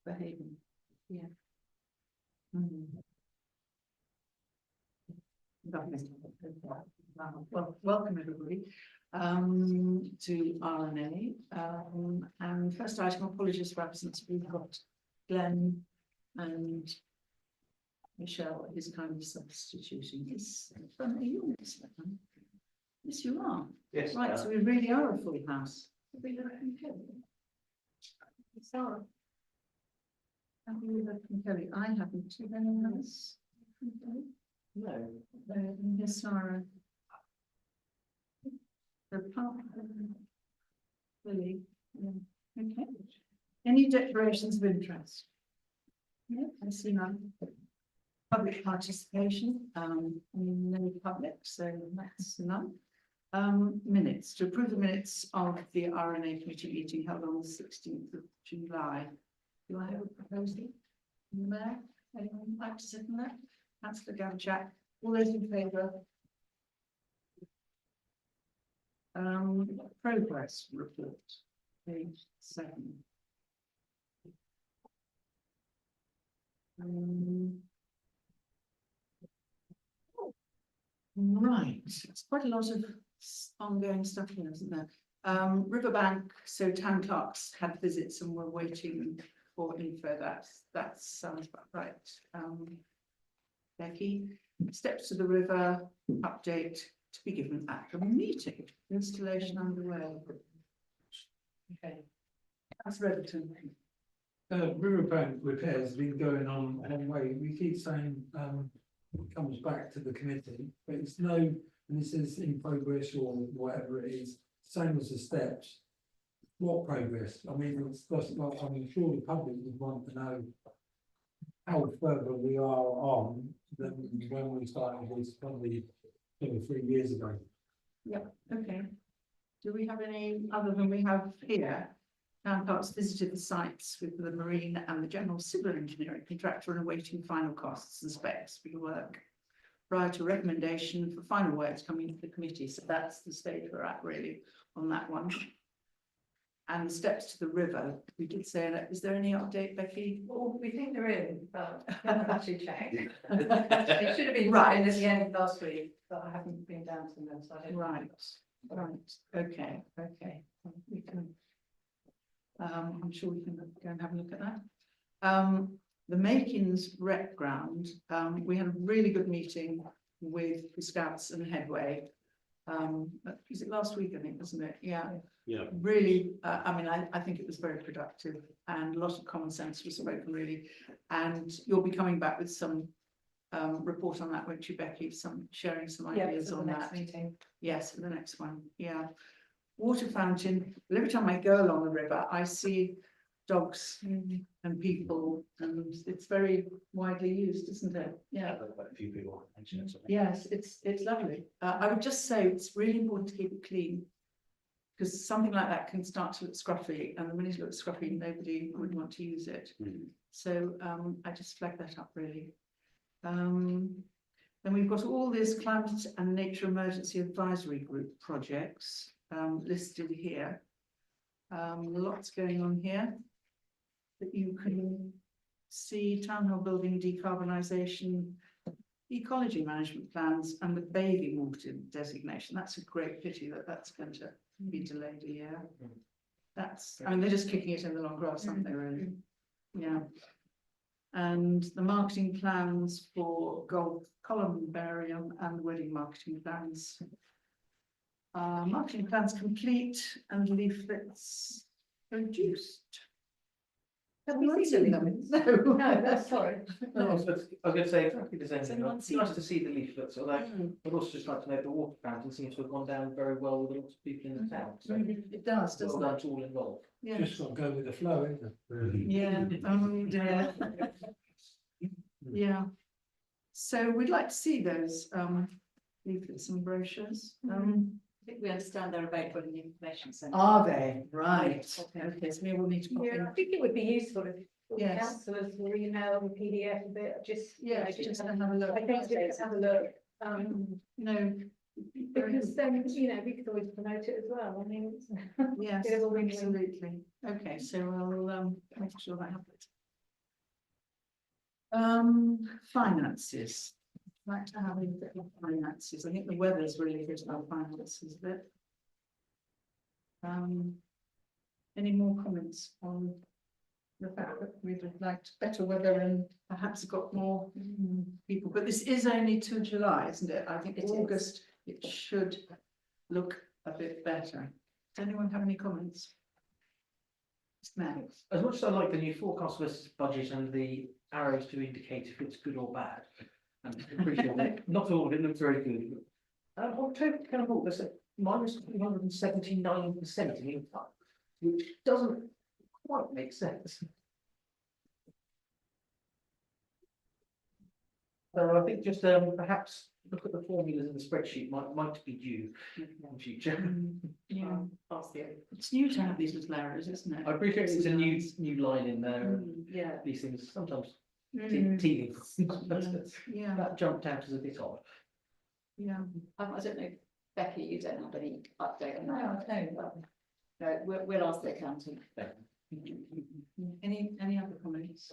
Behaving. Yeah. Mm. Lovely. Well, welcome everybody to RNA. And first item, apologies for absence. We've got Glenn and Michelle is kindly substituting. Yes, are you on this one? Yes, you are. Yes. Right, so we really are a full house. Sarah. Have you heard from Kelly? I haven't. Do anyone else? No. Yes, Sarah. The park. Lily. Yeah. Okay. Any declarations of interest? Yeah, I see none. Public participation, no public, so that's none. Minutes, to approve the minutes of the RNA committee meeting held on the 16th of July. Do I have a proposal? Mayor, anyone like to second that? Councillor Gavchak, all those in favour? Progress report, page 7. Right, it's quite a lot of ongoing stuff here, isn't there? Riverbank, so town clerks had visits and were waiting for info. That sounds about right. Becky, steps to the river update to be given at the meeting. Installation underway. Okay, that's Redington. Riverbank repairs have been going on a long way. We keep saying it comes back to the committee, but it's no, and this is in progress or whatever it is, same as the steps. What progress? I mean, it's just like, I'm sure the public would want to know how further we are on than when we started this probably 2 or 3 years ago. Yep, okay. Do we have any other than we have here? Town clerks visited the sites with the marine and the general civil engineering contractor and awaiting final costs and specs for the work prior to recommendation for final works coming to the committee. So that's the stage we're at really on that one. And steps to the river, we did say that. Is there any update, Becky? Well, we think they're in, but I haven't actually checked. It should have been right at the end of last week, but I haven't been down to them, so I don't know. Right, okay, we can. I'm sure we can go and have a look at that. The Makins Rec Ground, we had a really good meeting with the Scouts and Headway. Was it last week, I think, wasn't it? Yeah. Yeah. Really, I mean, I think it was very productive and a lot of common sense was spoken really. And you'll be coming back with some report on that, won't you, Becky? Sharing some ideas on that. Meeting. Yes, for the next one. Yeah. Water fountain. Well, every time I go along the river, I see dogs and people, and it's very widely used, isn't it? Yeah. Quite a few people mention it. Yes, it's lovely. I would just say it's really important to keep it clean, because something like that can start to look scruffy, and the minute it looks scruffy, nobody would want to use it. So I just flag that up really. Then we've got all this climate and nature emergency advisory group projects listed here. Lots going on here that you can see: town hall building decarbonisation, ecology management plans, and the bathing water designation. That's a great pity that that's going to be delayed a year. That's, I mean, they're just kicking it in the long grass, aren't they, really? Yeah. And the marketing plans for Golf Columbarium and the wedding marketing plans. Marketing plans complete and leaflets produced. Have we seen them? No. No, that's sorry. No, I was going to say exactly the same Has thing. anyone It's seen nice them? to see the leaflets, although I'd also just like to know the water fountain seems to have gone down very well with a lot of people in the town. So It does, well doesn't done it? to all involved. Yeah. Just got to go with the flow, isn't it? Really? Yeah. Dear. Yeah. So we'd like to see those leaflets and brochures. I think we understand they're available in the information centre. Are they? Right. Okay. Okay, so maybe we'll need to pop Yeah, in. I think it would be useful if Yes. councillors were email the PDF a bit, just, Yeah, just have a look. I think just have a look. No, Because then, we could always promote it as well, I mean, it's. Yes, It is all win-win. absolutely. Okay, so we'll make sure that happens. Finances. I'd like to have a bit of finances. I think the weather's really good about finances, but. Any more comments on the fact that we'd have liked better weather and perhaps got more people, but this is only to July, isn't it? I think It is. August, it should look a bit better. Does anyone have any comments? Matt? As much as I like the new forecast versus budget and the arrows to indicate if it's good or bad, and I appreciate that not all of it looks very good. October kind of there's a minus 379% in income, which doesn't quite make sense. So I think just perhaps look at the formulas in the spreadsheet might be due in future. Yeah, Ask you. it's new to have these little arrows, isn't it? I appreciate it's a new line in there. Yeah. These things sometimes Mm, teething. yeah, That jumped out as a bit odd. yeah. I don't know, Becky, you don't have any update on No, that? I don't. No, we'll ask the accountant. Any other comments?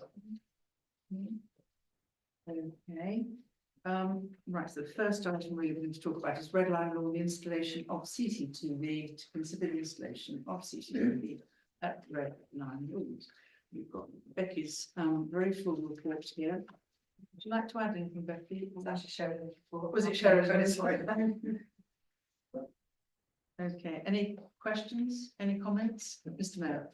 Okay, right, so the first item we're going to talk about is red line law, the installation of CCTV, to consider the installation of CCTV at red line laws. We've got Becky's very full report here. Would you like to add anything, Becky? It's actually showing before. Was it showing? Okay, any questions, any comments, Mr. Mayor?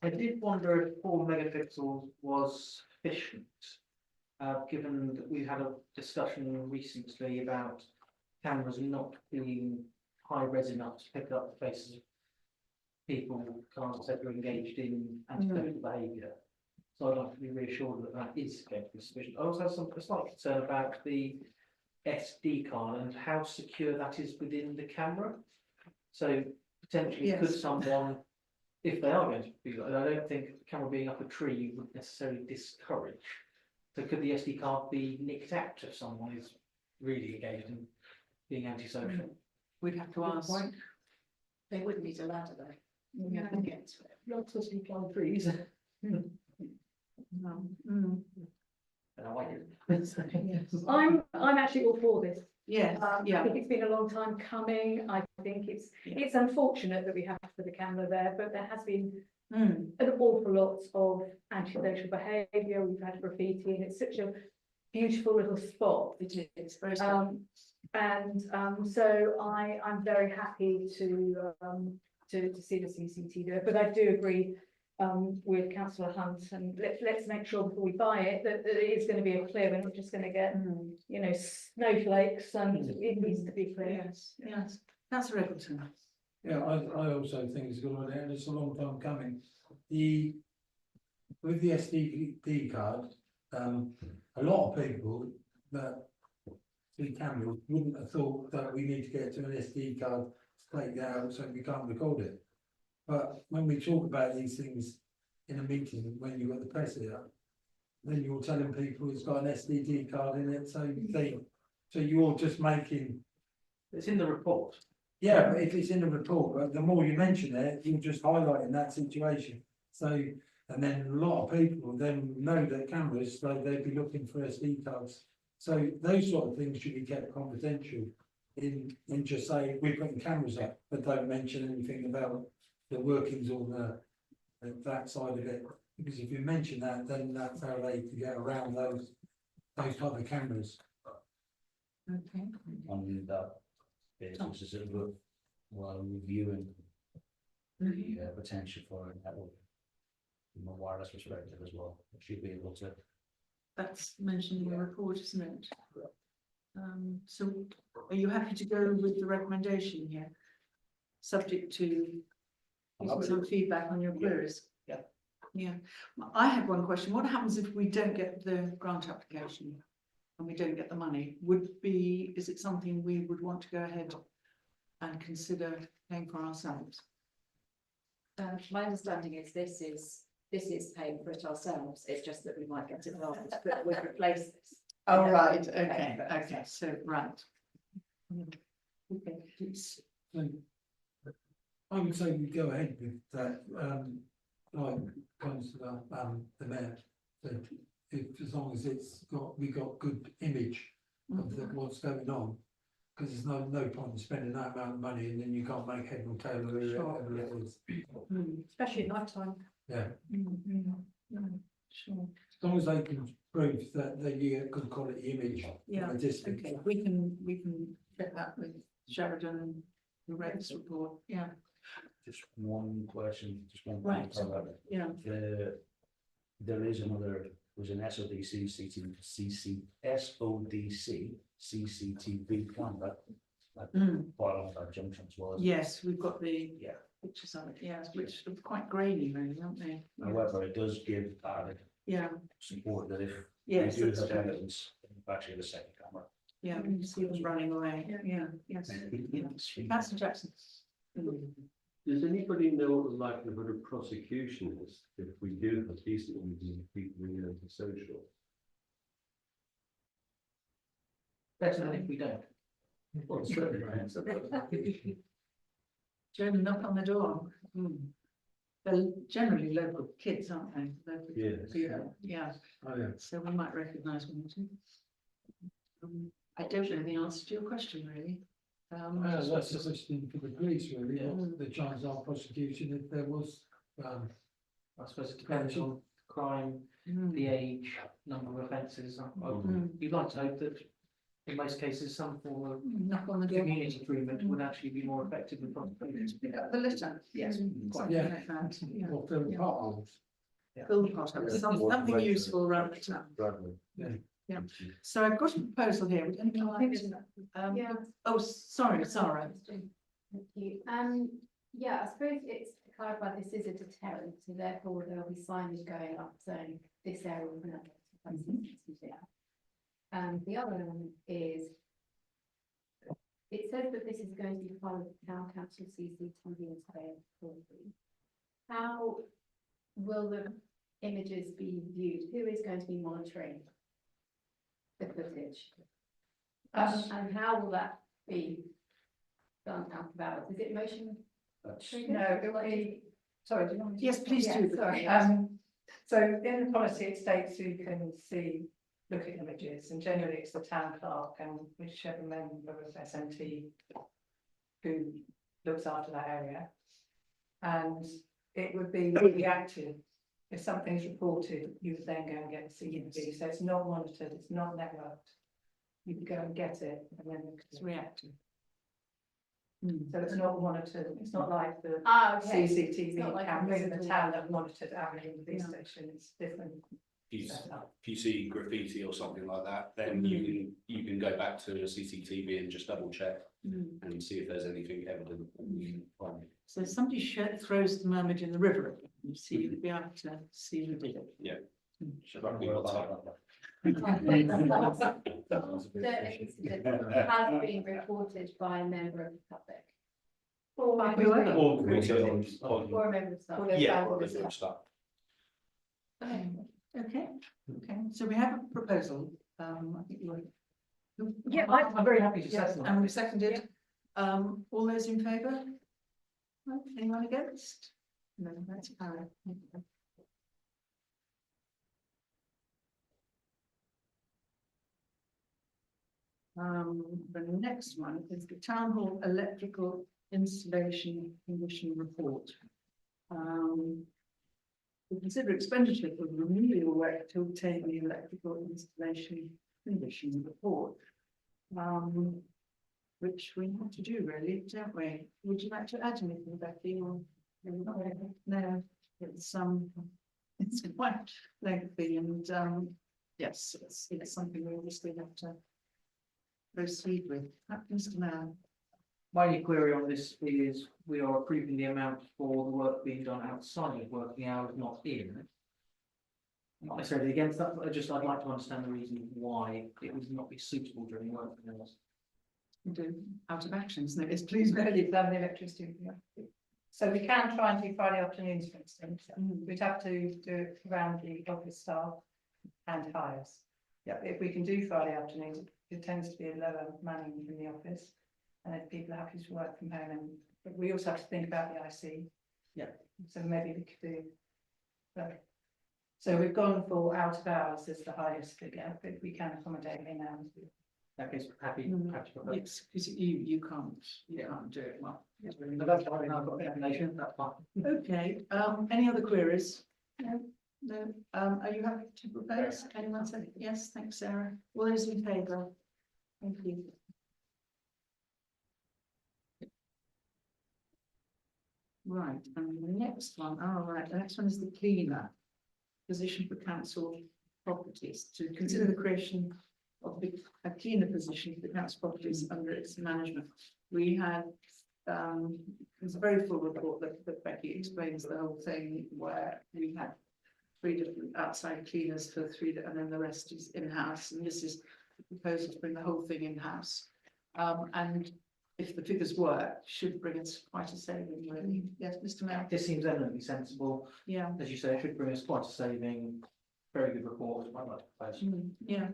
I did wonder if 4 megapixels was sufficient, given that we had a discussion recently about cameras not being high res enough to pick up the faces of people, cars that are engaged in antisocial behaviour. So I'd like to be reassured that that is going to be sufficient. I also have a slight concern about the SD card and how secure that is within the camera. So potentially could Yes. someone, if they are going to be, and I don't think the camera being up a tree would necessarily discourage. So could the SD card be nicked out if someone is really engaged in being antisocial? We'd have to ask. They wouldn't need a ladder though. Yeah. Lots of SD card trees. Mm, And I like it. yes. I'm actually all for this. Yes, I yeah, think it's been a long time coming. I think it's unfortunate that we have to put the camera there, but there has been mm, an awful lot of antisocial behaviour. We've had graffiti, and it's such a beautiful little spot. it is very special. So I'm very happy to see the CCTV there, but I do agree with councillor Hunt, and let's make sure before we buy it that it is going to be a clear. We're not just going to get Mm, snowflakes, and it needs to be clear. yes, yes. Councillor Eggleton. Yeah, I also think it's a good idea, and it's a long time coming. With the SD card, a lot of people that see cameras wouldn't have thought that we need to get to an SD card to take it out so we can't record it. But when we talk about these things in a meeting, when you've got the press here, then you're telling people it's got an SD card in it, so you're just making. It's in the report. Yeah, but if it's in the report, but the more you mention it, you're just highlighting that situation. So, and then a lot of people then know that cameras, so they'd be looking for SD cards. So those sort of things should be kept confidential in just saying we're putting cameras up, but don't mention anything about the workings or that side of it. Because if you mention that, then that's how they can get around those type of cameras. Okay. On that basis, is it worth while reviewing the potential for a network from a wireless perspective as well? It should be able to. That's mentioned in the report, isn't it? So are you happy to go with the recommendation here? Subject to some feedback on your queries? Yeah. Yeah, I had one question. What happens if we don't get the grant application and we don't get the money? Is it something we would want to go ahead and consider paying for ourselves? My understanding is this is paying for it ourselves. It's just that we might get it wrong, but we'll replace this. Oh, Yeah. right, okay, so, right. Okay, it's, So, I would say we go ahead with that, like councillor, the mayor, said, if, as long as we got good image of what's going on. Because there's no point in spending that amount of money and then you can't make head or tail of whatever it is. Especially at night time. Yeah, Sure, as long as they can prove that you get good quality image. yeah, from a distance. okay, we can check that with Sheridan and the Rex report, yeah, Just one question, just one. Right. yeah. There is another, was an SODC, SODC, CCTV camera. Like, quite on that junction as well. Yes, we've got the Yeah, pictures on it, yeah, which are quite grainy really, aren't they? however, it does give added Yeah, support that if we yes, do that's have true, evidence, actually the second camera. yeah, we can see them running away, yeah, yes. Councillor Jackson. Does anybody know what the likelihood of prosecution is if we do have decent images of people being antisocial? Better than if we don't. Well, certainly. Joe, knock on the door. They're generally local kids, aren't they? Local Yes. people, yeah, Oh, yeah. so we might recognise one or two. I don't know the answer to your question, really. That's a question for the police, really, Yeah. what the chance of prosecution if there was, I suppose it depends on crime, the age, number of offences. You'd like to hope that in most cases, some form of Knock on the door. community agreement would actually be more effective than prosecution. Pick up the litter, yes, something Yeah. like that, yeah. or film Yeah. potholes. Build potholes, something useful around the town. Bradley. Yeah. So I've got a proposal here, would anyone like to? Yeah. Oh, sorry, Sarah. Thank you. Yeah, I suppose it's to clarify, this is a deterrent, so therefore there will be signage going up saying this area will not. The other element is, it says that this is going to be part of the town council CCTV and surveillance. How will the images be viewed? Who is going to be monitoring the footage? And how will that be done out of hours? Is it motion triggered? No, it will be, sorry, do you want me to? Yes, please do. Yeah, sorry, so in the policy, it states who can see, look at images, and generally it's the town clerk and whichever member of SMT who looks after that area. And it would be reactive. If something's reported, you would then go and get the CCTV, so it's not monitored, it's not networked. You would go and get it and then It's reactive. so it's not monitored, it's not like the Okay. It's CCTV not like a cameras in the visible town one. that monitored Aberdeen police Yeah. station, it's different. If setup. you see graffiti or something like that, then you can go back to the CCTV and just double check and see if there's anything evident. And you can find it. So if somebody throws the mermaid in the river, you see, you'd be able to see who did it. So that'd be what's up. The incident has been reported by a member of the public Or by Whoever. Or graffiti on, or a member of staff. Or their yeah, family or the stuff. stuff. Okay, okay, so we have a proposal, I think you were. Yeah, I'm very happy to Yes, second and that. we seconded, all those in favour? No, anyone against? No, that's carried. The next one is the town hall electrical installation condition report. We consider expenditure for remedial work to obtain the electrical installation condition report. Which we have to do really, don't we? Would you like to add anything, Becky, or? No, it's quite lengthy and, yes, it's something we obviously have to proceed with. Mr. Mayor. My only query on this is we are approving the amount for the work being done outside of working hours, not in. Not necessarily against that, but I'd like to understand the reason why it would not be suitable during working hours. Do out of action, isn't it? It's please Really very. examine the electricity. So we can try and do Friday afternoons, for instance, we'd have to do it around the office staff and hires. Yeah, if we can do Friday afternoons, it tends to be a lower manning in the office. And if people are happy to work from home, and but we also have to think about the IC. Yeah. So maybe we could do. So we've gone for out of hours as the highest figure, but we can accommodate in hours. That is happy. Mm. happy to propose. Yes, because you can't do it well. No, that's fine, I've got the information, that's fine. Okay, any other queries? No, no, are you happy to propose? Anyone say, yes, thanks, Sarah. All those in favour? Thank you. Right, and the next one, all right, the next one is the cleaner. Position for council properties, to consider the creation of a cleaner position for council properties under its management. We had, it's a very full report that Becky explains the whole thing, where we had 3 different outside cleaners for 3, and then the rest is in-house, and this is the proposal to bring the whole thing in-house. And if the figures work, should bring us quite a saving, really. Yes, Mr. Mayor? This seems eminently sensible. Yeah. As you say, it should bring us quite a saving. Very good report. I'd like to propose. Yeah.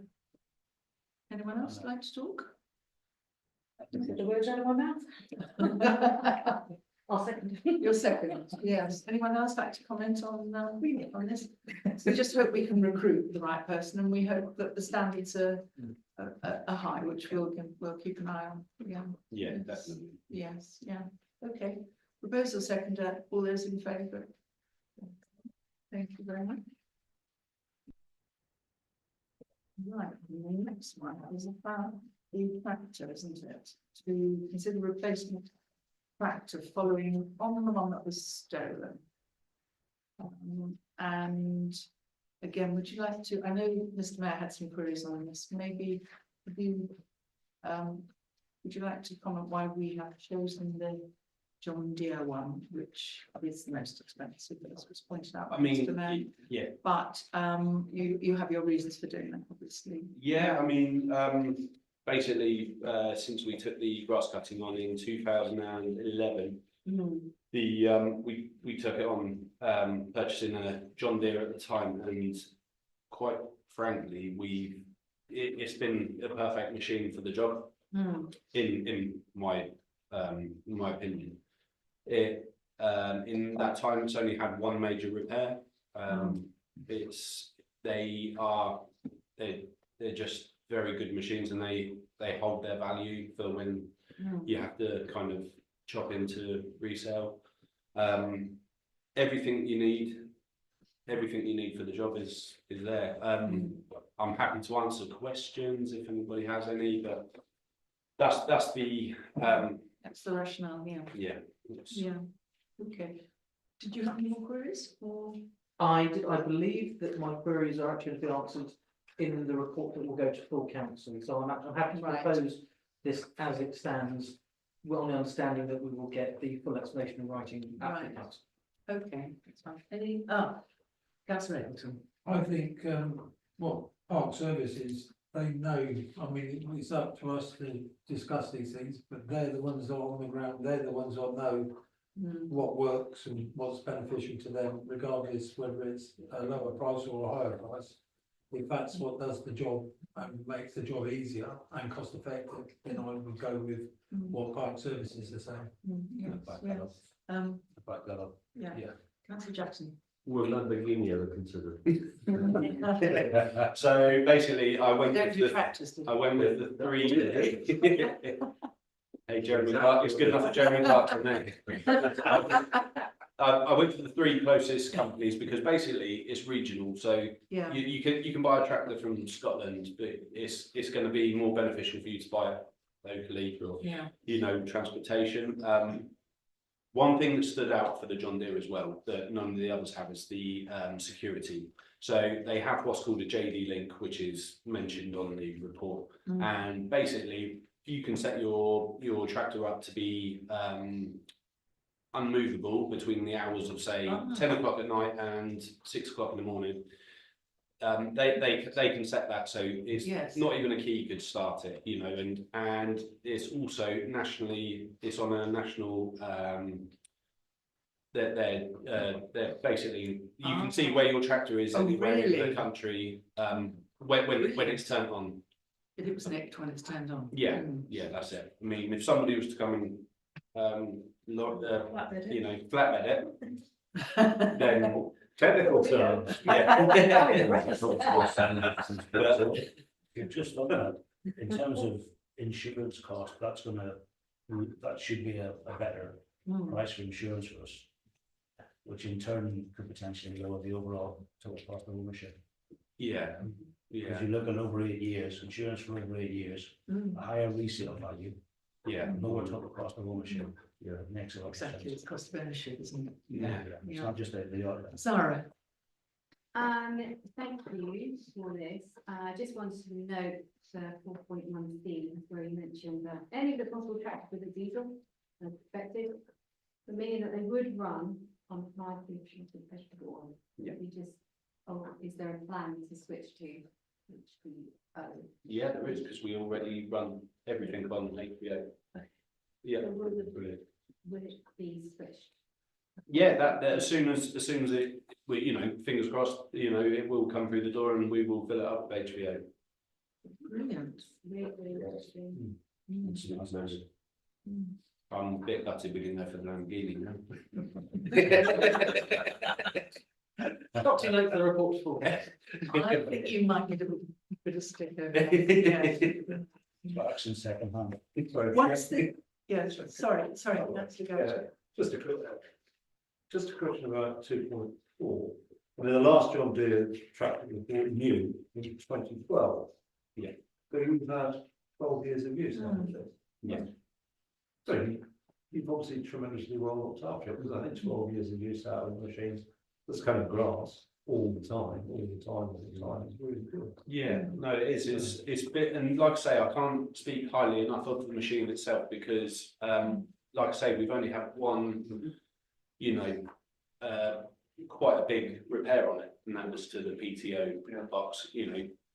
Anyone else like to talk? The words out of my mouth. I'll second. Your second, yes. Anyone else like to comment on this? We just hope we can recruit the right person, and we hope that the standards are high, which we'll keep an eye on. Yeah. Yeah, Yes. definitely. Yes, yeah, okay. Proposal seconder, all those in favour? Thank you very much. Right, and the next one is about the tractor, isn't it? To consider replacement tractor following on the one that was stolen. And again, would you like to, I know Mr. Mayor had some queries on this, maybe would you, would you like to comment why we have chosen the John Deere one, which is the most expensive, as was pointed out by I mean, Mr. Mayor? yeah, But you have your reasons for doing that, obviously. yeah, I mean, basically, since we took the grass cutting on in 2011, we took it on, purchasing a John Deere at the time, and quite frankly, it's been a perfect machine for the job, in my opinion. It in that time, it's only had one major repair. They're just very good machines, and they hold their value for when you have to kind of chop into resale. Everything you need for the job is there. I'm happy to answer questions if anybody has any, but that's the rationale, yeah. yeah. Yeah, okay. Did you have any more queries or? I believe that my queries are actually been answered in the report that will go to full council, so I'm happy to Right. propose this as it stands, well, on the understanding that we will get the full explanation in writing at the Right. council. Okay, that's fine. Any, Councillor Eccleston. I think, Park Services, they know, I mean, it's up to us to discuss these things, but they're the ones that are on the ground, they're the ones that know what works and what's beneficial to them, regardless whether it's a lower price or a higher price. If that's what does the job and makes the job easier and cost effective, then I would go with what Park Services are saying. Yes, Back yes. that up. Back that up. Yeah, Yeah. Councillor Jackson. Will Lamborghini ever consider? So basically, I went Don't with do the practice. do you? I went with the 3. Hey, Jeremy Clark, it's good enough for Jeremy Clark for me. I went for the 3 closest companies because basically it's regional, so Yeah, you can buy a tractor from Scotland, but it's going to be more beneficial for you to buy it locally for, yeah. transportation. One thing that stood out for the John Deere as well that none of the others have is the security. So they have what's called a JD link, which is mentioned on the report, and basically you can set your tractor up to be unmovable between the hours of say 10 o'clock at night and 6 o'clock in the morning. They can set that so it's not even a key could start it, and it's also nationally, it's on a national they're basically, you can see where your tractor is anywhere in the country when it's turned on. It was nicked when it's turned on. Yeah, Mm. yeah, that's it. I mean, if somebody was to come and, Flatbed it. you know, flatbed it, then, Technical terms. yeah. Just on that, in terms of insurance cost, that should be a better Mm. price for insurance for us. Which in turn could potentially lower the overall total cost of ownership. Yeah, If yeah, you look at over 8 years, insurance for over 8 years, Mm. a higher resale value, yeah, lower total cost of ownership. Yeah. Makes a lot of sense. Exactly, it's cost of ownership, isn't it? yeah. It's not just the other. Zara, Thank you for this. I just wanted to note 4.1C, where you mentioned that any of the possible tractors with a diesel are expected, the meaning that they would run on high pollution to vegetable oil. Yeah. We just, is there a plan to switch to HVO? Yeah, there is, because we already run everything on HVO. Yeah, So will it- brilliant. Would it be switched? Yeah, that as soon as it, we, you know, fingers crossed, you know, it will come through the door and we will fill it up with HVO. brilliant. Really, really interesting. Mm. It's nice. Mm. I'm a bit gutted we didn't go for the Lamborghini now. Not too late for the report to fall. I think you might need a bit of stick over there. Yeah. Bucks in second hand. What's the, yeah, sorry, that's your go. Just a question about 2.4. I mean, the last John Deere tractor was bought new in 2012. Yeah. But you've had 12 years of use, haven't you? Yeah. So you've obviously tremendously well looked after it, because I think 12 years of use out of the machines, that's kind of grass all the time, it's really good. Yeah, no, it is, it's a bit, and like I say, I can't speak highly enough of the machine itself because, like I say, we've only had one, you know, quite a big repair on it, and that was to the PTO box, you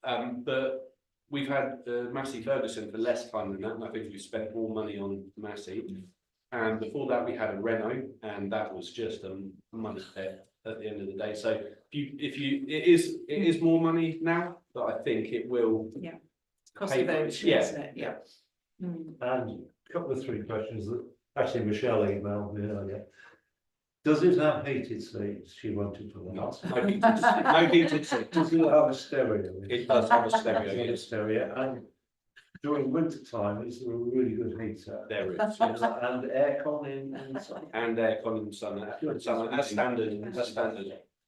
know, but we've had Massey Ferguson for less time than that, and I think we've spent more money on Massey. And before that, we had a Renault, and that was just a money pit at the end of the day. So it is more money now, but I think it will. Cost pay of for it. ownership, Yeah, isn't it? Yeah. Mm. And a couple of 3 questions that actually Michelle emailed me earlier. Does it have heated seats? She wanted to know. No heated seats. Does it have a stereo? It does have a Does stereo, it have a yes. stereo? And during winter time, is there a really good heater? There is, yes. And aircon inside? And aircon in summer, that's standard, that's standard.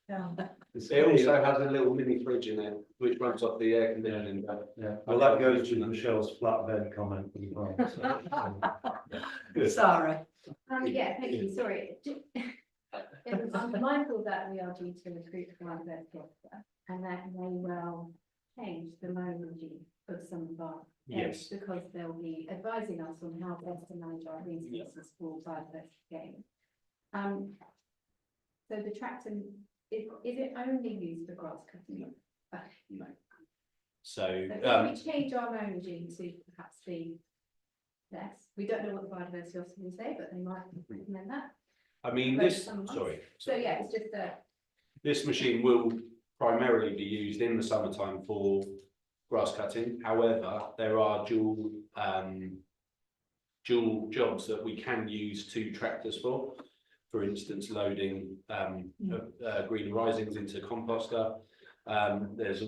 Yeah. It also has a little mini fridge in it, which runs off the air conditioning. Yeah, well, that goes to Michelle's flatbed comment as well. So, good. Sarah, Yeah, thank you, sorry. I'm mindful that we are due to recruit for our first officer, and that may well change the monology of some of our Yes. because they'll be advising us on how best to manage our resources for biodiversity gain. So the tractor, is it only used for grass cutting? No. So, So if we change our monology to perhaps be less, we don't know what the biodiversity officer will say, but they might recommend that. I mean, this, sorry. So yeah, it's just a. This machine will primarily be used in the summertime for grass cutting. However, there are dual jobs that we can use 2 tractors for. For instance, loading green risings into composter. There's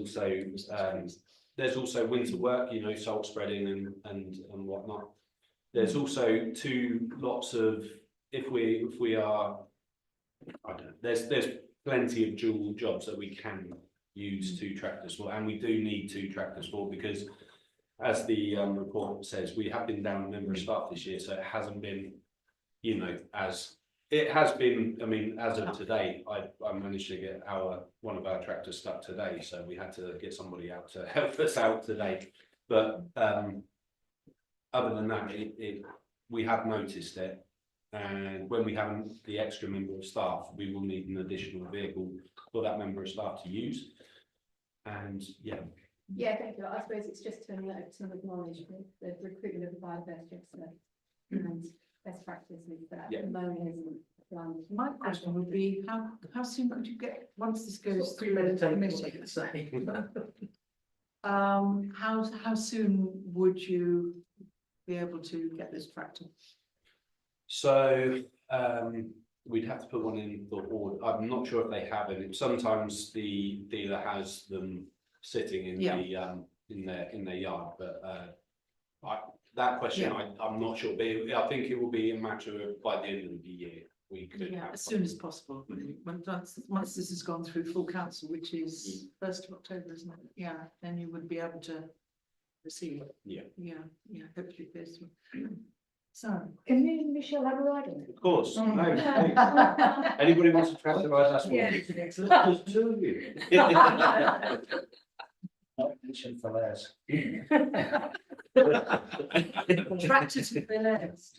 also winter work, you know, salt spreading and whatnot. There's also 2 lots of, if we are, I don't know, there's plenty of dual jobs that we can use 2 tractors for, and we do need 2 tractors for, because as the report says, we have been down a member of staff this year, so it hasn't been, you know, as it has been. I mean, as of today, I managed to get one of our tractors stuck today, so we had to get somebody out to help us out today. But other than that, we have noticed it. And when we have the extra member of staff, we will need an additional vehicle for that member of staff to use. And yeah. Yeah, thank you. I suppose it's just to note, to acknowledge the recruitment of the biodiversity officer and best practices that Yeah. Mona isn't planned. my question would be, how soon could you get, once this goes through the Premeditated, committee? say. how soon would you be able to get this tractor? So, we'd have to put one in for order. I'm not sure if they have any. Sometimes the dealer has them sitting in in their yard, but, that question, I'm not sure, but I think it will be a matter of by the end of the year, we could Yeah, have. as soon as possible, once this has gone through full council, which is 1st of October, isn't it? Yeah, then you would be able to receive it. Yeah. Yeah, hopefully this one. So. Can you and Michelle have a ride on it? Of course, Mm. no, thanks. Anybody wants to try the ride, that's Yeah. one. There's two of you. Not mentioned for less. Tractor to the left.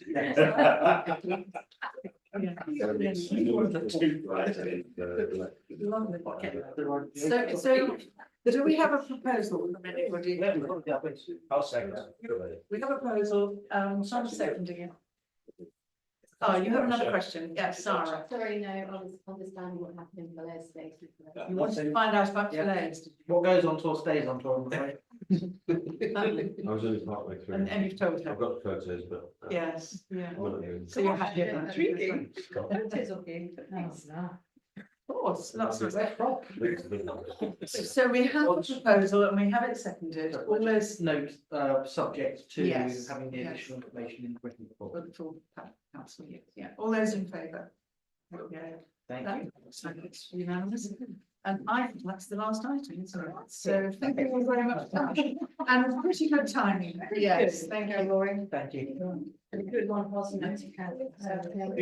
So do we have a proposal from anybody? I'll second. We have a proposal, Simon seconding it. Oh, you have another question? Yes, Sarah. Sorry, no, I was understanding what happened in Blair's space. You wanted to find out about Yeah. fillets. What goes on tour stays on tour, I'm afraid. I was only partway through. And you've told her. I've got photos, but. Yes, yeah. I'm not even- So you're happy. Yeah, Intriguing. Photos of you, but thanks. Of course, lots of. It's So we have a proposal and we have it seconded. All those Note, subject to Yes, having the yes. additional information in the written report. for the full council, yeah. All those in favour? Yeah. Thank That you. looks like it's unanimous. And I think that's the last item, isn't it? So thank you all very much. And pretty good timing. Yes, thank you, Lauren. Thank you. A good one, wasn't it?